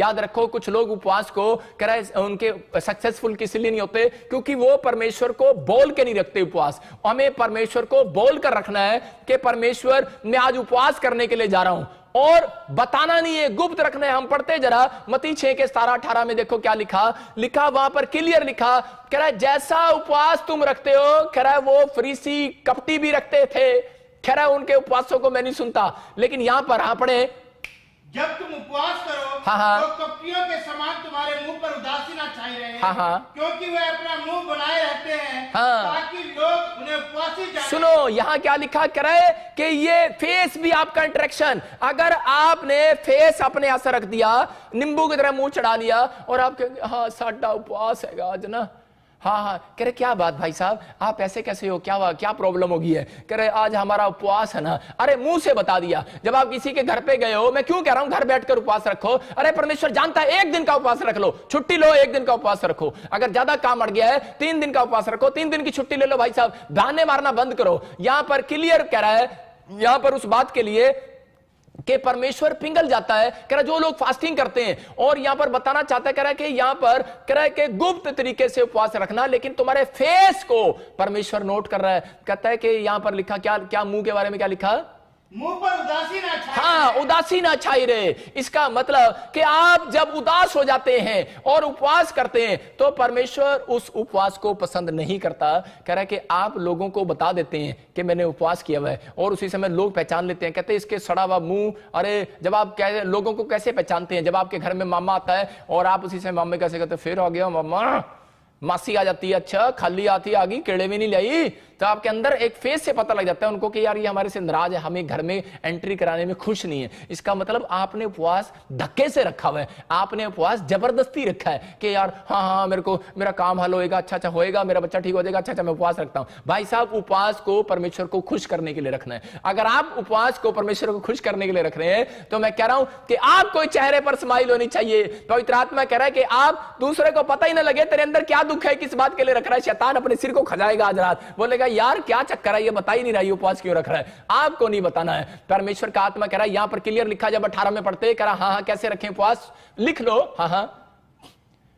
याद रखो, कुछ लोग उपवास को उनके सक्सेसफुल किस लिए नहीं होते, क्योंकि वो परमेश्वर को बोल के नहीं रखते उपवास। हमें परमेश्वर को बोल कर रखना है कि परमेश्वर मैं आज उपवास करने के लिए जा रहा हूं, और बताना नहीं है, गुप्त रखना है। हम पढ़ते जरा मत्ती 6:17-18 में देखो क्या लिखा वहां पर क्लियर लिखा, कह रहा है जैसा उपवास तुम रखते हो, कह रहा है वो फरीसी कपटी भी रखते थे, कह रहा है उनके उपवासों को मैं नहीं सुनता। लेकिन यहां पर पढ़े, जब तुम उपवास करो तो कपटियों के समान तुम्हारे मुंह पर उदासी ना छाई रहे, क्योंकि वे अपना मुंह बनाए रहते हैं ताकि लोग उन्हें उपवासी जाने। सुनो यहाँ क्या लिखा करे कि ये फेस भी आपका इंटरेक्शन, अगर आपने फेस अपने ऐसा रख दिया, नींबू की तरह मुंह चढ़ा लिया और आप कहेंगे हाँ साडा उपवास है आज ना, हाँ कह रहे क्या बात भाई साहब आप ऐसे कैसे हो, क्या प्रॉब्लम होगी है, कह रहे आज हमारा उपवास है ना। अरे मुंह से बता दिया। जब आप किसी के घर पे गए हो, मैं क्यों कह रहा हूं घर बैठकर उपवास रखो, अरे परमेश्वर जानता है, एक दिन का उपवास रख लो, छुट्टी लो, एक दिन का उपवास रखो। अगर ज्यादा काम अड़ गया है 3 दिन का उपवास रखो, 3 दिन की छुट्टी ले लो भाई साहब, बहाने मारना बंद करो। यहां पर क्लियर कह रहा है, यहां पर उस बात के लिए कि परमेश्वर पिघल जाता है, कह रहा जो लोग फास्टिंग करते हैं। और यहां पर बताना चाहता है, कह रहा है कि यहां पर कह रहा है कि गुप्त तरीके से उपवास रखना, लेकिन तुम्हारे फेस को परमेश्वर नोट कर रहा है। कहता है कि यहां पर लिखा क्या मुंह के बारे में क्या लिखा, मुंह पर उदासी ना छाई। हाँ उदासी ना छाई रहे। इसका मतलब कि आप जब उदास हो जाते हैं और उपवास करते हैं तो परमेश्वर उस उपवास को पसंद नहीं करता। कह रहा है कि आप लोगों को बता देते हैं कि मैंने उपवास किया हुआ है, और उसी समय लोग पहचान लेते हैं, कहते हैं इसके सड़ा हुआ मुंह। अरे जब आप लोगों को कैसे पहचानते हैं, जब आपके घर में मामा आता है और आप उसी समय मामे कैसे कहते फिर आ गया मामा, मासी आ जाती है, अच्छा खाली आती आ गई, केड़े भी नहीं लाई, तो आपके अंदर एक फेस से पता लग जाता है उनको कि यार ये हमारे से नाराज है, हमें घर में एंट्री कराने में खुश नहीं है। इसका मतलब आपने उपवास धक्के से रखा हुआ है, आपने उपवास जबरदस्ती रखा है कि यार हाँ मेरा काम हल होएगा, अच्छा होएगा, मेरा बच्चा ठीक हो जाएगा, अच्छा मैं उपवास रखता हूं। भाई साहब उपवास को परमेश्वर को खुश करने के लिए रखना है। अगर आप उपवास को परमेश्वर को खुश करने के लिए रख रहे हैं तो मैं कह रहा हूं कि आपको चेहरे पर स्माइल होनी चाहिए। पवित्र आत्मा कह रहा है कि आप दूसरे को पता ही ना लगे तेरे अंदर क्या दुख है, किस बात के लिए रख रहा है। शैतान अपने सिर को खजाएगा आज रात, बोलेगा यार क्या चक्कर है, ये बता ही नहीं रहा, ये उपवास क्यों रख रहा है। आपको नहीं बताना है, परमेश्वर का आत्मा कह रहा है। यहां पर क्लियर लिखा, जब 18 में पढ़ते कह रहा हाँ कैसे रखें उपवास, लिख लो हाँ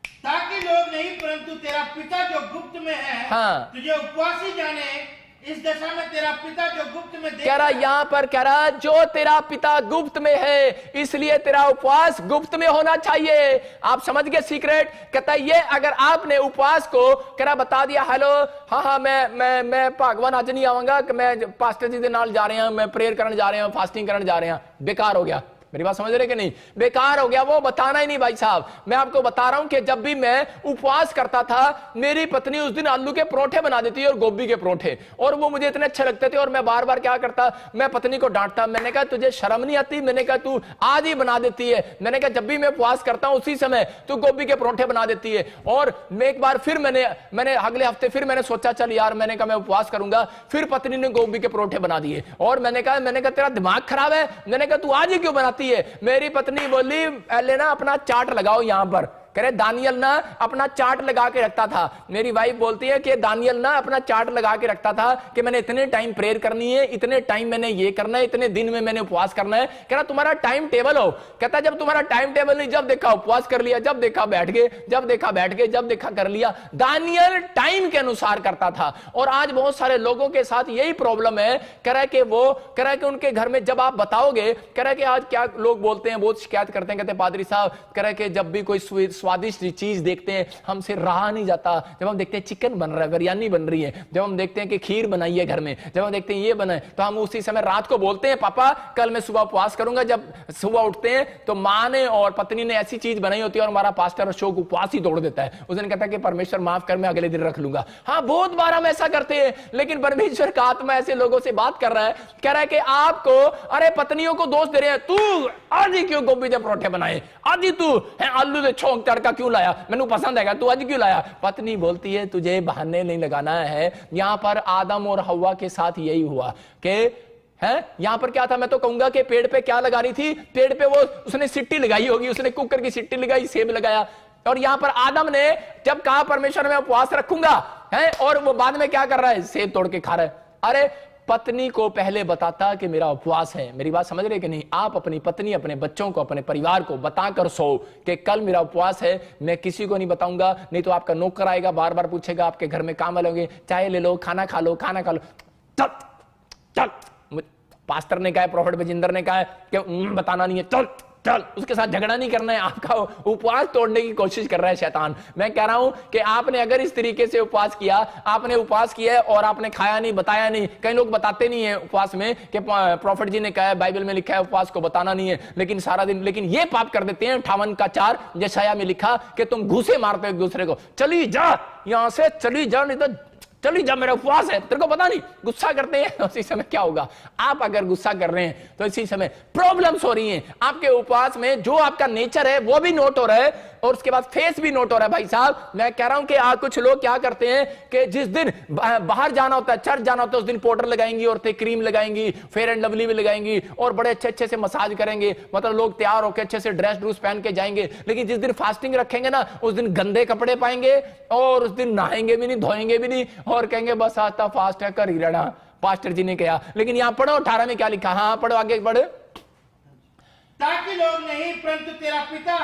ताकि लोग नहीं परंतु तेरा पिता जो गुप्त में है तुझे उपवासी जाने। इस दशा में तेरा पिता जो गुप्त में कह रहा, यहां पर कह रहा जो तेरा पिता गुप्त में है इसलिए तेरा उपवास गुप्त में होना चाहिए। आप समझ गए सीक्रेट। कहता है ये अगर आपने उपवास को कह रहा बता दिया, हेलो हाँ मैं भगवान आज नहीं आऊंगा, मैं पास्टर जी के नाल जा रहे हैं, मैं प्रेयर करने जा रहे हैं, फास्टिंग करने जा रहे हैं, बेकार हो गया। मेरी बात समझ रहे कि नहीं, बेकार हो गया, वो बताना ही नहीं। भाई साहब मैं आपको बता रहा हूं कि जब भी मैं उपवास करता था मेरी पत्नी उस दिन आलू के परोठे बना देती और गोभी के परोठे, और वो मुझे इतने अच्छे लगते थे। और मैं बार बार क्या करता, मैं पत्नी को डांटता, मैंने कहा तुझे शर्म नहीं आती, मैंने कहा तू आज ही बना देती है, मैंने कहा जब भी मैं उपवास करता हूं उसी समय तू गोभी के परोठे बना देती है। और मैं एक बार फिर मैंने अगले हफ्ते फिर मैंने सोचा चल यार, मैंने कहा मैं उपवास करूंगा, फिर पत्नी ने गोभी के परोठे बना दिए। और मैंने कहा तेरा दिमाग खराब है, मैंने कहा तू आज ही क्यों बनाती है। मेरी पत्नी बोली पहले ना अपना चार्ट लगाओ यहां पर, करे दानियल ना अपना चार्ट लगा के रखता था। मेरी वाइफ बोलती है कि दानियल ना अपना चार्ट लगा के रखता था कि मैंने इतने टाइम प्रेयर करनी है, इतने टाइम मैंने ये करना है, इतने दिन में मैंने उपवास करना है। कह रहा तुम्हारा टाइम टेबल हो। कहता जब तुम्हारा टाइम टेबल नहीं, जब देखा उपवास कर लिया, जब देखा बैठ गए, जब देखा बैठ गए, जब देखा कर लिया। दानियल टाइम के अनुसार करता था। और आज बहुत सारे लोगों के साथ यही प्रॉब्लम है। कह रहा है कि उनके घर में जब आप बताओगे, कह रहा है कि आज क्या लोग बोलते हैं, बहुत शिकायत करते हैं, कहते पादरी साहब कह रहा है कि जब भी कोई स्वादिष्ट चीज देखते हैं हमसे रहा नहीं जाता। जब हम देखते हैं चिकन बन रहा है, बिरयानी बन रही है, जब हम देखते हैं कि खीर बनाई है घर में, जब हम देखते हैं ये बना है, तो हम उसी समय रात को बोलते हैं पापा कल मैं सुबह उपवास करूंगा। जब सुबह उठते हैं तो मां ने और पत्नी ने ऐसी चीज बनाई होती है और हमारा पास्टर अशोक उपवास ही तोड़ देता है। उस दिन कहता है कि परमेश्वर माफ कर, मैं अगले दिन रख लूंगा। हाँ बहुत बार हम ऐसा करते हैं, लेकिन परमेश्वर का आत्मा ऐसे लोगों से बात कर रहा है, कह रहा है कि आपको अरे पत्नियों को दोष दे रहे हैं, तू आज ही क्यों गोभी के परोठे बनाए, आज ही तू आलू से छोंक तड़का क्यों लाया, मैंने पसंद है, तू आज क्यों लाया। पत्नी बोलती है तुझे बहाने नहीं लगाना है। यहां पर आदम और हव्वा के साथ यही हुआ कि है, यहां पर क्या था, मैं तो कहूंगा कि पेड़ पे क्या लगा रही थी, पेड़ पे वो उसने सिट्टी लगाई होगी, उसने कुकर की सिट्टी लगाई, सेब लगाया। और यहां पर आदम ने जब कहा परमेश्वर मैं उपवास रखूंगा है, और वो बाद में क्या कर रहा है, सेब तोड़ के खा रहा है। अरे पत्नी को पहले बताता कि मेरा उपवास है। मेरी बात समझ रहे कि नहीं? आप अपनी पत्नी, अपने बच्चों को, अपने परिवार को बताकर सो कि कल मेरा उपवास है, मैं किसी को नहीं बताऊंगा, नहीं तो आपका नौकर आएगा, बार बार पूछेगा, आपके घर में काम वाले होंगे, चाय ले लो, खाना खा लो, खाना खा लो। चल चल, पास्टर ने कहा, प्रॉफेट बजिंदर ने कहा कि बताना नहीं है, चल चल, उसके साथ झगड़ा नहीं करना है। आपका उपवास तोड़ने की कोशिश कर रहा है शैतान। मैं कह रहा हूं कि आपने अगर इस तरीके से उपवास किया, आपने उपवास किया है और आपने खाया नहीं, बताया नहीं। कई लोग बताते नहीं है उपवास में कि प्रॉफेट जी ने कहा है, बाइबल में लिखा है उपवास को बताना नहीं है, लेकिन सारा दिन, लेकिन ये पाप कर देते हैं 58 का 4 यशायाह में लिखा कि तुम घूसे मारते हो एक दूसरे को, चली जा यहां से, चली जा, नहीं तो चली जा, मेरा उपवास है, तेरे को पता नहीं। गुस्सा करते हैं, उसी समय क्या होगा? आप अगर गुस्सा कर रहे हैं तो इसी समय प्रॉब्लम्स हो रही हैं आपके उपवास में। जो आपका नेचर है वो भी नोट हो रहा है और उसके बाद फेस भी नोट हो रहा है। भाई साहब, मैं कह रहा हूं कि कुछ लोग क्या करते हैं कि जिस दिन बाहर जाना होता है, चर्च जाना होता है, उस दिन पाउडर लगाएंगी, औरतें क्रीम लगाएंगी, फेयर एंड लवली भी लगाएंगी और बड़े अच्छे अच्छे से मसाज करेंगे, मतलब लोग तैयार होकर अच्छे से ड्रेस ड्रूस पहन के जाएंगे। लेकिन जिस दिन फास्टिंग रखेंगे ना, उस दिन गंदे कपड़े पाएंगे और उस दिन नहाएंगे भी नहीं, धोएंगे भी नहीं और कहेंगे बस आज तो फास्ट है, कर ही रहना। पास्टर जी ने कहा, लेकिन यहां पढ़ो 18 में क्या लिखा? हाँ पढ़ो, आगे पढ़ो। ताकि लोग नहीं, परंतु तेरा पिता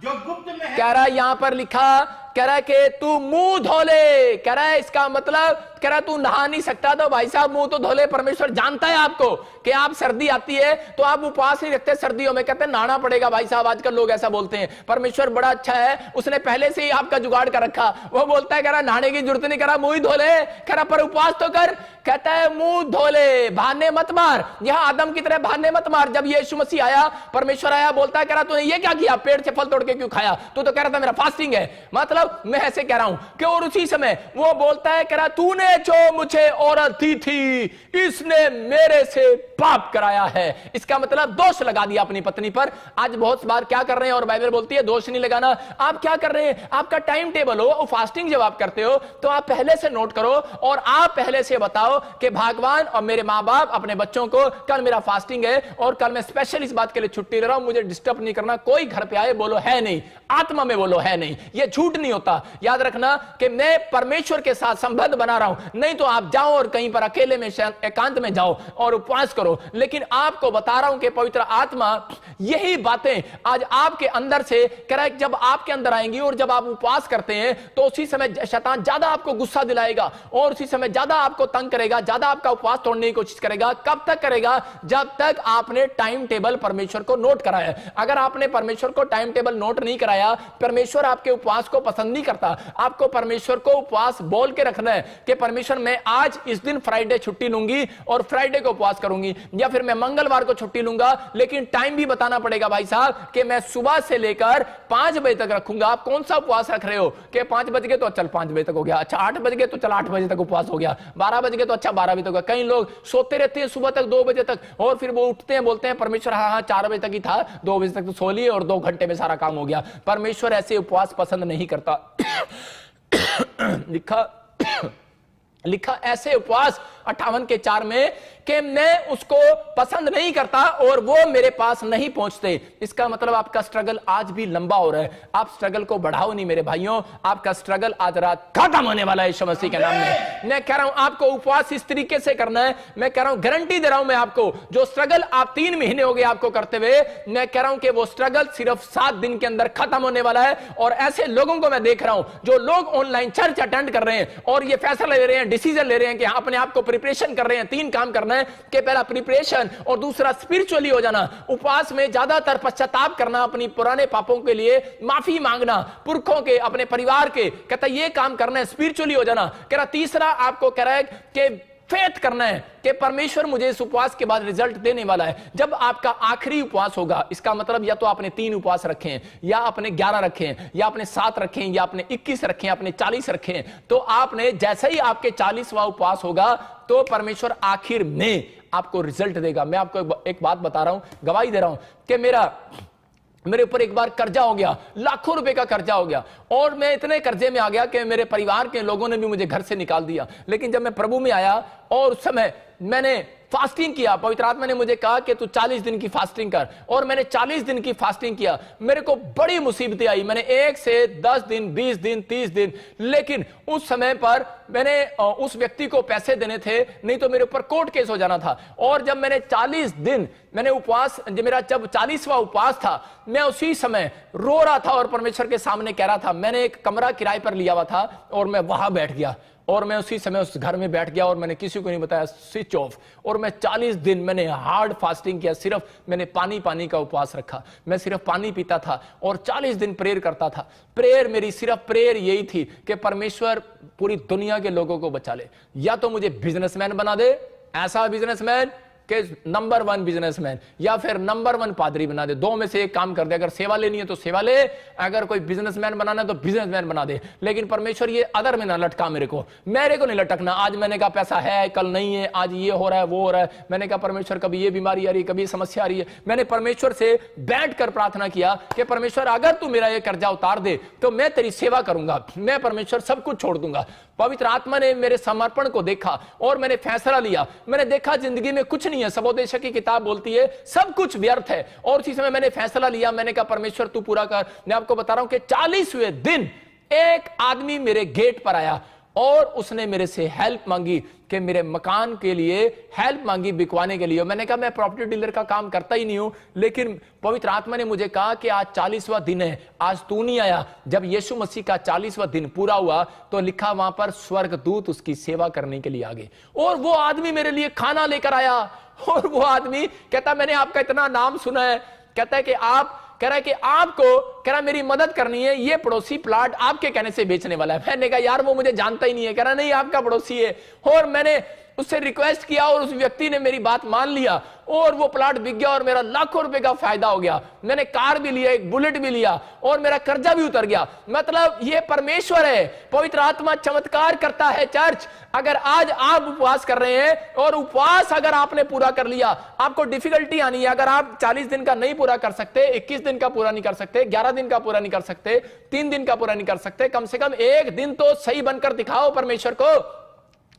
जो गुप्त में है। कह रहा है यहां पर लिखा, कह रहा है कि तू मुंह धो ले। कह रहा है इसका मतलब, कह रहा तू नहा नहीं सकता तो भाई साहब मुंह तो धो ले। परमेश्वर जानता है आपको कि आप सर्दी आती है तो आप उपवास नहीं रखते, सर्दियों में कहते हैं नहाना पड़ेगा। भाई साहब आजकल लोग ऐसा बोलते हैं। परमेश्वर बड़ा अच्छा है, उसने पहले से ही आपका जुगाड़ कर रखा। वो बोलता है कह रहा नहाने की जरूरत नहीं, कह रहा मुंह ही धो ले, कह रहा पर उपवास तो कर। कहता है मुंह धो ले, बहाने मत मार। यहां आदम की तरह बहाने मत मार। जब यीशु मसीह आया, परमेश्वर आया, बोलता है कह रहा तूने ये क्या किया, पेड़ से फल तोड़ के क्यों खाया? तू तो कह रहा था मेरा फास्टिंग है। मतलब मैं ऐसे कह रहा हूं कि और उसी समय वो बोलता है कह रहा तूने जो मुझे औरत दी थी इसने मेरे से पाप कराया है। इसका मतलब दोष लगा दिया अपनी पत्नी पर। आज बहुत बार क्या कर रहे हैं, और बाइबल बोलती है दोष नहीं लगाना। आप क्या कर रहे हैं, आपका टाइम टेबल हो, फास्टिंग जब आप करते हो तो आप पहले से नोट करो और आप पहले से बताओ कि भगवान और मेरे मां बाप अपने बच्चों को कल मेरा फास्टिंग है और कल मैं स्पेशल इस बात के लिए छुट्टी ले रहा हूं, मुझे डिस्टर्ब नहीं करना। कोई घर पे आए बोलो है नहीं, आत्मा में बोलो है नहीं, ये झूठ नहीं होता। याद रखना कि मैं परमेश्वर के साथ संबंध बना रहा हूं। नहीं तो आप जाओ और कहीं पर अकेले में एकांत में जाओ और उपवास करो। लेकिन आपको बता रहा हूं कि पवित्र आत्मा यही बातें आज आपके अंदर से करेक्ट जब आपके अंदर आएंगी और जब आप उपवास करते हैं तो उसी समय शैतान ज्यादा आपको गुस्सा दिलाएगा और उसी समय ज्यादा आपको तंग करेगा, ज्यादा आपका उपवास तोड़ने की कोशिश करेगा। कब तक करेगा? जब तक आपने टाइम टेबल परमेश्वर को नोट कराया। अगर आपने परमेश्वर को टाइम टेबल नोट नहीं कराया, परमेश्वर आपके उपवास को पसंद नहीं करता। आपको परमेश्वर को उपवास बोल के रखना है कि परमेश्वर मैं आज इस दिन फ्राइडे छुट्टी लूंगी और फ्राइडे को उपवास करूंगी, या फिर मैं मंगलवार को छुट्टी लूंगा। लेकिन टाइम भी बताना पड़ेगा भाई साहब कि मैं सुबह से लेकर 5 बजे तक रखूंगा। आप कौन सा उपवास रख रहे हो कि 5 बज गए तो चल 5 बजे तक हो गया, अच्छा 8 बज गए तो चल 8 बजे तक उपवास हो गया, 12 बज गए तो अच्छा 12 बजे तक हो गया। कई लोग सोते रहते हैं सुबह तक 2 बजे तक और फिर वो उठते हैं बोलते हैं परमेश्वर हाँ 4 बजे तक ही था, 2 बजे तक तो सो लिए और 2 घंटे में सारा काम हो गया। परमेश्वर ऐसे उपवास पसंद नहीं करता। लिखा ऐसे उपवास 58 के 4 में कि मैं उसको पसंद नहीं करता और वो मेरे पास नहीं पहुंचते। इसका मतलब आपका स्ट्रगल आज भी लंबा हो रहा है। आप स्ट्रगल को बढ़ाओ नहीं मेरे भाइयों, आपका स्ट्रगल आज रात खत्म होने वाला है यीशु मसीह के नाम में। मैं कह रहा हूं आपको उपवास इस तरीके से करना है। मैं कह रहा हूं गारंटी दे रहा हूं मैं आपको, जो स्ट्रगल आप 3 महीने हो गए आपको करते हुए, मैं कह रहा हूं कि वो स्ट्रगल सिर्फ 7 दिन के अंदर खत्म होने वाला है। और ऐसे लोगों को मैं देख रहा हूं जो लोग ऑनलाइन चर्च अटेंड कर रहे हैं और ये फैसला ले रहे हैं, डिसीजन ले रहे हैं कि अपने आप को प्रिपरेशन कर रहे हैं। 3 काम करना है कि पहला प्रिपरेशन और दूसरा स्पिरिचुअली हो जाना। उपवास में ज्यादातर पश्चाताप करना, अपनी पुराने पापों के लिए माफी मांगना, पुरखों के, अपने परिवार के, कहता ये काम करना है, स्पिरिचुअली हो जाना। कह रहा तीसरा आपको कह रहा है कि फेथ करना है कि परमेश्वर मुझे इस उपवास के बाद रिजल्ट देने वाला है। जब आपका आखिरी उपवास होगा, इसका मतलब या तो आपने 3 उपवास रखे हैं, या आपने 11 रखे हैं, या आपने 7 रखे हैं, या आपने 21 रखे हैं, आपने 40 रखे हैं, तो आपने जैसे ही आपके 40वां उपवास होगा तो परमेश्वर आखिर में आपको रिजल्ट देगा। मैं आपको एक बात बता रहा हूं, गवाही दे रहा हूं कि मेरे ऊपर एक बार कर्जा हो गया, लाखों रुपए का कर्जा हो गया और मैं इतने कर्जे में आ गया कि मेरे परिवार के लोगों ने भी मुझे घर से निकाल दिया। लेकिन जब मैं प्रभु में आया और उस समय मैंने फास्टिंग किया, पवित्र आत्मा ने मुझे कहा कि तू 40 दिन की फास्टिंग कर, और मैंने 40 दिन की फास्टिंग किया। मेरे को बड़ी मुसीबतें आई, मैंने 1 से 10 दिन, 20 दिन, 30 दिन, लेकिन उस समय पर मैंने उस व्यक्ति को पैसे देने थे, नहीं तो मेरे ऊपर कोर्ट केस हो जाना था। और जब मैंने 40 दिन मैंने उपवास, मेरा जब 40वां उपवास था, मैं उसी समय रो रहा था और परमेश्वर के सामने कह रहा था। मैंने एक कमरा किराए पर लिया हुआ था और मैं वहां बैठ गया, और मैं उसी समय उस घर में बैठ गया, और मैंने किसी को नहीं बताया, स्विच ऑफ। और मैं 40 दिन मैंने हार्ड फास्टिंग किया, सिर्फ मैंने पानी का उपवास रखा, मैं सिर्फ पानी पीता था और 40 दिन प्रेयर करता था। प्रेयर, मेरी सिर्फ प्रेयर यही थी कि परमेश्वर पूरी दुनिया के लोगों को बचा ले, या तो मुझे बिजनेसमैन बना दे, ऐसा बिजनेसमैन कि नंबर 1 बिजनेसमैन, या फिर नंबर 1 पादरी बना दे। 2 में से एक काम कर दे। अगर सेवा लेनी है तो सेवा ले, अगर कोई बिजनेसमैन बनाना है तो बिजनेसमैन बना दे, लेकिन परमेश्वर ये अदर में ना लटका मेरे को नहीं लटकना। आज मैंने कहा पैसा है, कल नहीं है, आज ये हो रहा है, वो हो रहा है। मैंने कहा परमेश्वर कभी ये बीमारी आ रही है, कभी समस्या आ रही है। मैंने परमेश्वर से बैठकर प्रार्थना किया कि परमेश्वर अगर तू मेरा ये कर्जा उतार दे तो मैं तेरी सेवा करूंगा, मैं परमेश्वर सब कुछ छोड़ दूंगा। पवित्र आत्मा ने मेरे समर्पण को देखा और मैंने फैसला लिया। मैंने देखा जिंदगी में कुछ नहीं है, सबोदेशक की किताब बोलती है सब कुछ व्यर्थ है, और उसी समय मैंने फैसला लिया। मैंने कहा परमेश्वर तू पूरा कर। मैं आपको बता रहा हूं कि 40वें दिन एक आदमी मेरे गेट पर आया और उसने मेरे से हेल्प मांगी कि मेरे मकान के लिए हेल्प मांगी, बिकवाने के लिए। मैंने कहा मैं प्रॉपर्टी डीलर का काम करता ही नहीं हूं, लेकिन पवित्र आत्मा ने मुझे कहा कि आज 40वां दिन है, आज तू नहीं आया। जब यीशु मसीह का 40वां दिन पूरा हुआ तो लिखा वहां पर स्वर्गदूत उसकी सेवा करने के लिए आ गए, और वो आदमी मेरे लिए खाना लेकर आया। और वो आदमी कहता मैंने आपका इतना नाम सुना है, कहता है कि आप, कह रहा है कि आपको, कह रहा मेरी मदद करनी है, ये पड़ोसी प्लाट आपके कहने से बेचने वाला है। मैंने कहा यार वो मुझे जानता ही नहीं है। कह रहा नहीं आपका पड़ोसी है। और मैंने उससे रिक्वेस्ट किया और उस व्यक्ति ने मेरी बात मान लिया और वो प्लाट बिक गया और मेरा लाखों रुपए का फायदा हो गया। मैंने कार भी लिया, एक बुलेट भी लिया और मेरा कर्जा भी उतर गया। मतलब ये परमेश्वर है, पवित्र आत्मा चमत्कार करता है। चर्च, अगर आज आप उपवास कर रहे हैं और उपवास अगर आपने पूरा कर लिया, आपको डिफिकल्टी आनी है। अगर आप 40 दिन का नहीं पूरा कर सकते, 21 दिन का पूरा नहीं कर सकते, 11 दिन का पूरा नहीं कर सकते, 3 दिन का पूरा नहीं कर सकते, कम से कम एक दिन तो सही बनकर दिखाओ परमेश्वर को।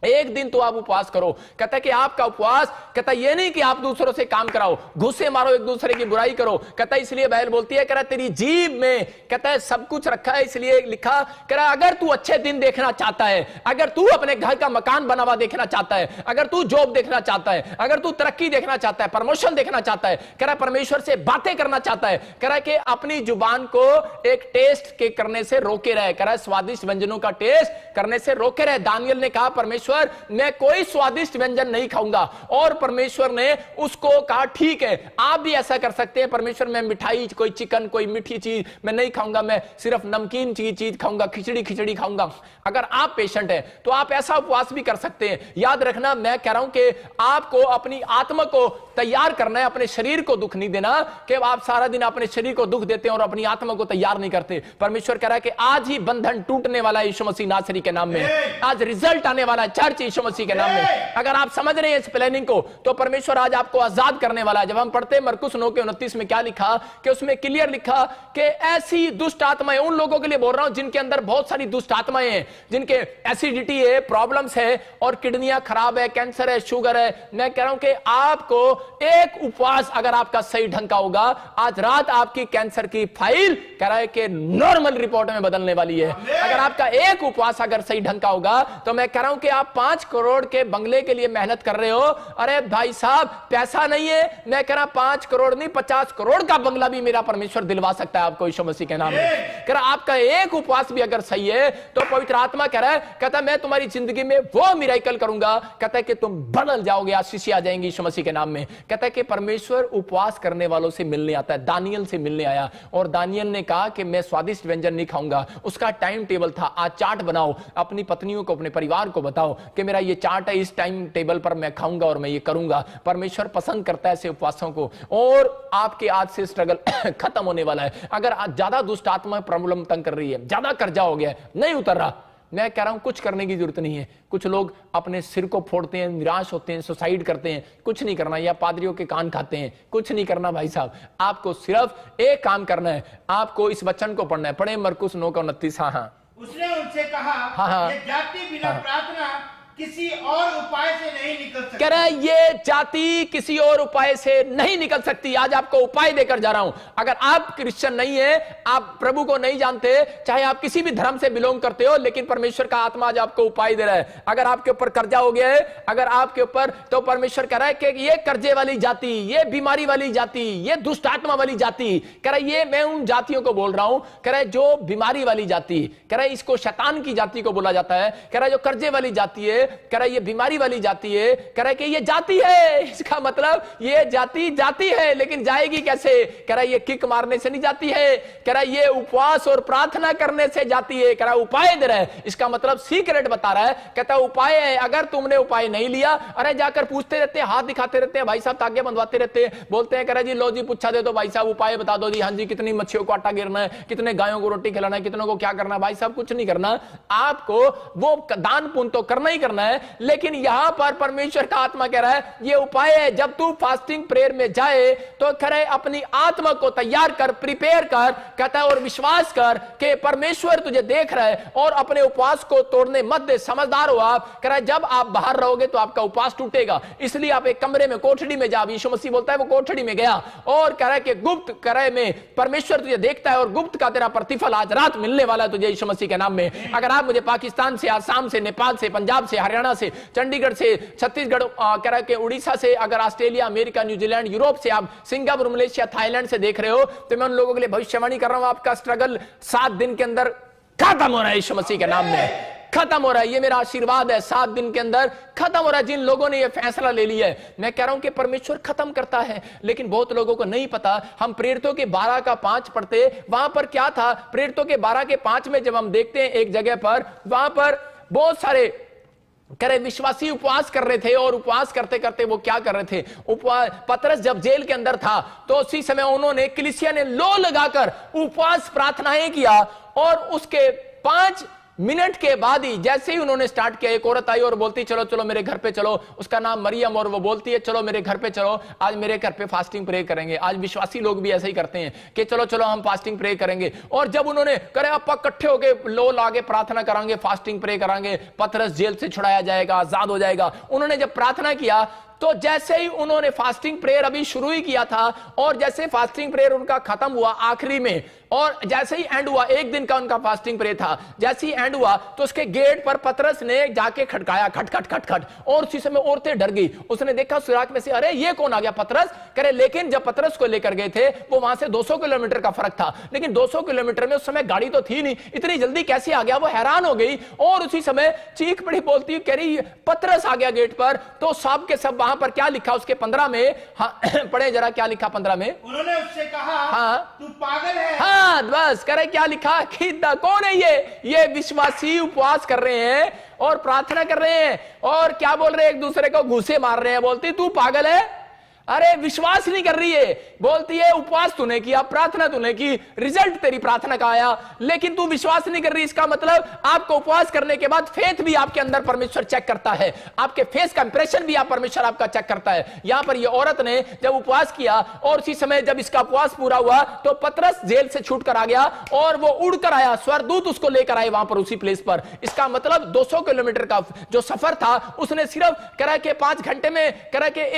एक दिन तो आप उपवास करो। कहता है कि आपका उपवास, कहता है ये नहीं कि आप दूसरों से काम कराओ, घुसे मारो, एक दूसरे की बुराई करो। कहता है इसलिए बाइबल बोलती है, कह रहा तेरी जीभ में, कहता है सब कुछ रखा है, इसलिए लिखा, कह रहा अगर तू अच्छे दिन देखना चाहता है, अगर तू अपने घर का मकान बना हुआ देखना चाहता है, अगर तू जॉब देखना चाहता है, अगर तू तरक्की देखना चाहता है, प्रमोशन देखना चाहता है, कह रहा परमेश्वर से बातें करना चाहता है, कह रहा कि अपनी जुबान को एक टेस्ट के करने से रोके रहे। कह रहा स्वादिष्ट व्यंजनों का टेस्ट करने से रोके रहे। दानियल ने कहा परमेश्वर मैं कोई स्वादिष्ट व्यंजन नहीं खाऊंगा, और परमेश्वर ने उसको कहा ठीक है आप भी ऐसा कर सकते हैं। परमेश्वर मैं मिठाई, कोई चिकन, कोई मीठी चीज मैं नहीं खाऊंगा, मैं सिर्फ नमकीन चीज खाऊंगा, खिचड़ी खाऊंगा। अगर आप पेशेंट हैं तो आप ऐसा उपवास भी कर सकते हैं। याद रखना मैं कह रहा हूं कि आपको अपनी आत्मा को तैयार करना है, अपने शरीर को दुख नहीं देना कि आप सारा दिन अपने शरीर को दुख देते हैं और अपनी आत्मा को तैयार नहीं करते। परमेश्वर कह रहा है कि आज ही बंधन टूटने वाला है यीशु मसीह नासरी के नाम में, आज रिजल्ट आने वाला है चर्च यीशु मसीह के नाम में। अगर आप समझ रहे हैं इस प्लानिंग को तो परमेश्वर आज आपको आजाद करने वाला है। जब हम पढ़ते हैं मरकुस 9:29 में क्या लिखा कि उसमें क्लियर लिखा कि ऐसी दुष्ट आत्माएं, उन लोगों के लिए बोल रहा हूं जिनके अंदर बहुत सारी दुष्ट आत्माएं हैं, जिनके एसिडिटी है, प्रॉब्लम्स है और किडनियां खराब है, कैंसर है, शुगर है। मैं कह रहा हूं कि आपको एक उपवास अगर आपका सही ढंग का होगा, आज रात आपकी कैंसर की फाइल कह रहा है कि नॉर्मल रिपोर्ट में बदलने वाली है। अगर आपका एक उपवास अगर सही ढंग का होगा तो मैं कह रहा हूं कि आप 5 करोड़ के बंगले के लिए मेहनत कर रहे हो। अरे भाई साहब पैसा नहीं है, मैं कह रहा 5 करोड़ नहीं 50 करोड़ का बंगला भी मेरा परमेश्वर दिलवा सकता है आपको यीशु मसीह के नाम में। कह रहा आपका एक उपवास भी अगर सही है तो पवित्र आत्मा कह रहा है, कहता मैं तुम्हारी जिंदगी में वो मिरेकल करूंगा, कहता है कि तुम बदल जाओगे, आशीष आ जाएंगी यीशु मसीह के नाम में। कहता है कि परमेश्वर उपवास करने वालों से मिलने आता है। दानियल से मिलने आया और दानियल ने कहा कि मैं स्वादिष्ट व्यंजन नहीं खाऊंगा। उसका टाइम टेबल था, आज चार्ट बनाओ, अपनी पत्नियों को, अपने परिवार को बताओ कि मेरा ये चार्ट है, इस टाइम टेबल पर मैं खाऊंगा और मैं ये करूंगा। परमेश्वर पसंद करता है ऐसे उपवासों को। और आपके आज से स्ट्रगल खत्म होने वाला है। अगर आज ज्यादा दुष्ट आत्मा प्रॉब्लम तंग कर रही है, ज्यादा कर्जा हो गया है, नहीं उतर रहा, मैं कह रहा हूं कुछ करने की जरूरत नहीं है। कुछ लोग अपने सिर को फोड़ते हैं, निराश होते हैं, सुसाइड करते हैं, कुछ नहीं करना, या पादरियों के कान खाते हैं, कुछ नहीं करना भाई साहब। आपको सिर्फ एक काम करना है, आपको इस वचन को पढ़ना है। पढ़े मरकुस 9:29। हाँ, उसने उनसे कहा, ये जाति बिना प्रार्थना किसी और उपाय से नहीं निकल सकती। कह रहा है ये जाति किसी और उपाय से नहीं निकल सकती। आज आपको उपाय देकर जा रहा हूं। अगर आप क्रिश्चियन नहीं है, आप प्रभु को नहीं जानते, चाहे आप किसी भी धर्म से बिलोंग करते हो, लेकिन परमेश्वर का आत्मा आज आपको उपाय दे रहा है। अगर आपके ऊपर कर्जा हो गया है, अगर आपके ऊपर, तो परमेश्वर कह रहा है कि ये कर्जे वाली जाति, ये बीमारी वाली जाति, ये दुष्ट आत्मा वाली जाति, कह रहा है ये मैं उन जातियों को बोल रहा हूं, कह रहा है जो बीमारी वाली जाति, कह रहा है इसको शैतान की जाति को बोला जाता है, कह रहा है जो कर्जे वाली जाति है, कह रहा है ये बीमारी वाली जाति है, कह रहा है कि ये जाति है। इसका मतलब ये जाति है, लेकिन जाएगी कैसे? कह रहा है ये किक मारने से नहीं जाती है, कह रहा है ये उपवास और प्रार्थना करने से जाती है। कह रहा है उपाय दे रहा है, इसका मतलब सीक्रेट बता रहा है। कहता है उपाय है, अगर तुमने उपाय नहीं लिया, अरे जाकर पूछते रहते हैं, हाथ दिखाते रहते हैं, भाई साहब तागे बंधवाते रहते हैं, बोलते हैं कह रहा जी लो जी पूछा दे दो भाई साहब, उपाय बता दो जी, हाँ जी कितनी मच्छियों को आटा गिरना है, कितने गायों को रोटी खिलाना है, कितनों को क्या करना है। भाई साहब कुछ नहीं करना, आपको वो दान पुण्य तो करना ही करना है, लेकिन यहां पर परमेश्वर का आत्मा कह रहा है ये उपाय है। जब तू फास्टिंग प्रेयर में जाए तो कह रहे अपनी आत्मा को तैयार कर, प्रिपेयर कर, कहता है और विश्वास कर कि परमेश्वर तुझे देख रहा है, और अपने उपवास को तोड़ने मत दे। समझदार हो आप। कह रहा है जब आप बाहर रहोगे तो आपका उपवास टूटेगा, इसलिए आप एक कमरे में, कोठड़ी में जा। यीशु मसीह बोलता है वो कोठड़ी में गया और कह रहा है कि गुप्त करे में परमेश्वर तुझे देखता है, और गुप्त का तेरा प्रतिफल आज रात मिलने वाला है तुझे यीशु मसीह के नाम में। अगर आप मुझे पाकिस्तान से, आसाम से, नेपाल से, पंजाब से, हरियाणा से, चंडीगढ़ से, छत्तीसगढ़, कह रहा है कि उड़ीसा से, अगर ऑस्ट्रेलिया, अमेरिका, न्यूजीलैंड, यूरोप से, आप सिंगापुर, मलेशिया, थाईलैंड से देख रहे हो, तो मैं उन लोगों के लिए भविष्यवाणी कर रहा हूं, आपका स्ट्रगल 7 दिन के अंदर खत्म हो रहा है यीशु मसीह के नाम में, खत्म हो रहा है। ये मेरा आशीर्वाद है, 7 दिन के अंदर खत्म हो रहा है। जिन लोगों ने ये फैसला ले लिया है, मैं कह रहा हूं कि परमेश्वर खत्म करता है, लेकिन बहुत लोगों को नहीं पता। हम प्रेरितों के 12 का 5 पढ़ते, वहां पर क्या था? प्रेरितों के 12 के 5 में जब हम देखते हैं एक जगह पर, वहां पर बहुत सारे कह रहे विश्वासी उपवास कर रहे थे, और उपवास करते करते वो क्या कर रहे थे? उपवास, पतरस जब जेल के अंदर था तो उसी समय उन्होंने, कलीसिया ने लो लगाकर उपवास प्रार्थनाएं किया, और उसके 5 मिनट के बाद ही, जैसे ही उन्होंने स्टार्ट किया, एक औरत आई और बोलती चलो चलो मेरे घर पे चलो, उसका नाम मरियम, और वो बोलती है चलो मेरे घर पे चलो, आज मेरे घर पे फास्टिंग प्रे करेंगे। आज विश्वासी लोग भी ऐसे ही करते हैं कि चलो चलो हम फास्टिंग प्रे करेंगे। और जब उन्होंने करे आप इकट्ठे होकर लो लागे प्रार्थना करांगे, फास्टिंग प्रे करांगे, पतरस जेल से छुड़ाया जाएगा, आजाद हो जाएगा, उन्होंने जब प्रार्थना किया तो जैसे ही उन्होंने फास्टिंग प्रेयर अभी शुरू ही किया था, और जैसे फास्टिंग प्रेयर उनका खत्म हुआ आखिरी में, और जैसे ही एंड हुआ, 1 दिन का उनका फास्टिंग प्रेयर था, जैसे ही एंड हुआ तो उसके गेट पर पतरस ने जाके खटकाया, खट खट खट खट, और उसी समय औरतें डर गई। उसने देखा सुराख में से, अरे ये कौन आ गया? पतरस। करे लेकिन जब पतरस को लेकर गए थे, वो वहां से 200 किलोमीटर का फर्क था, लेकिन 200 किलोमीटर में उस समय गाड़ी तो थी नहीं, इतनी जल्दी कैसे आ गया? वो हैरान हो गई, और उसी समय चीख पड़ी, बोलती कह रही पतरस आ गया गेट पर। तो सब के सब वहां पर क्या लिखा उसके 15 में, हाँ, पढ़े जरा क्या लिखा 15 में? उन्होंने उससे कहा, हाँ तू पागल है। हाँ बस करे क्या लिखा कि कौन है ये विश्वासी उपवास कर रहे हैं और प्रार्थना कर रहे हैं, और क्या बोल रहे हैं? एक दूसरे को घूसे मार रहे हैं, बोलती तू पागल है। अरे विश्वास नहीं कर रही है, बोलती है उपवास तूने किया, प्रार्थना तूने की, रिजल्ट तेरी प्रार्थना का आया, लेकिन तू विश्वास नहीं कर रही। इसका मतलब आपको उपवास करने के बाद फेथ भी आपके अंदर परमेश्वर चेक करता है, आपके फेस का इंप्रेशन भी आप परमेश्वर आपका चेक करता है। यहां पर ये औरत ने जब उपवास किया, और उसी समय जब इसका उपवास पूरा हुआ तो पतरस जेल से छूटकर आ गया, और वो उड़कर आया, स्वर्गदूत उसको लेकर आए वहां पर उसी प्लेस पर। इसका मतलब 200 किलोमीटर का जो सफर था उसने सिर्फ करा के 5 घंटे में, करा के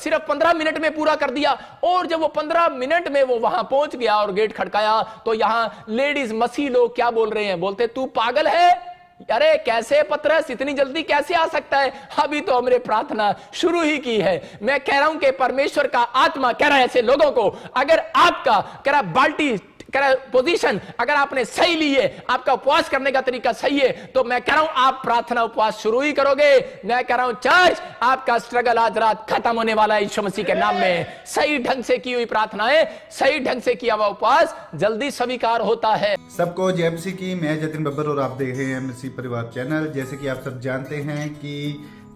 सिर्फ 15 मिनट में पूरा कर दिया। और जब वो 15 मिनट में वो वहां पहुंच गया और गेट खड़काया, तो यहां लेडीज मसीह लोग क्या बोल रहे हैं? बोलते तू पागल है, अरे कैसे पतरस इतनी जल्दी कैसे आ सकता है? अभी तो हमने प्रार्थना शुरू ही की है। मैं कह रहा हूं कि परमेश्वर का आत्मा कह रहा है ऐसे लोगों को, अगर आपका कह रहा बाल्टी पोजीशन अगर आपने सही ली है, आपका उपवास करने का तरीका सही है, तो मैं कह रहा हूं आप प्रार्थना उपवास शुरू ही करोगे। मैं कह रहा हूं चर्च, आपका स्ट्रगल आज रात खत्म होने वाला है यीशु मसीह के नाम में। सही ढंग से की हुई प्रार्थनाएं, सही ढंग से किया हुआ उपवास जल्दी स्वीकार होता है। सबको जय मसीह की। मैं जतिन बब्बर और आप देख रहे हैं मसीह परिवार चैनल। जैसे कि आप सब जानते हैं कि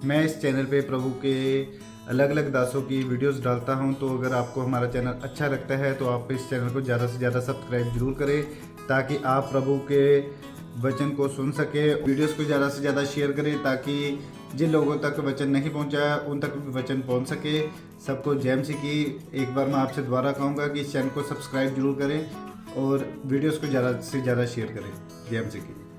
मैं इस चैनल पे प्रभु के अलग अलग दासों की वीडियोस डालता हूं, तो अगर आपको हमारा चैनल अच्छा लगता है तो आप इस चैनल को ज़्यादा से ज़्यादा सब्सक्राइब जरूर करें, ताकि आप प्रभु के वचन को सुन सके। वीडियोस को ज़्यादा से ज़्यादा शेयर करें, ताकि जिन लोगों तक वचन नहीं पहुंचा उन तक भी वचन पहुंच सके। सबको जय मसीह की। एक बार मैं आपसे दोबारा कहूँगा कि इस चैनल को सब्सक्राइब जरूर करें और वीडियोज़ को ज़्यादा से ज़्यादा शेयर करें। जय मसीह की।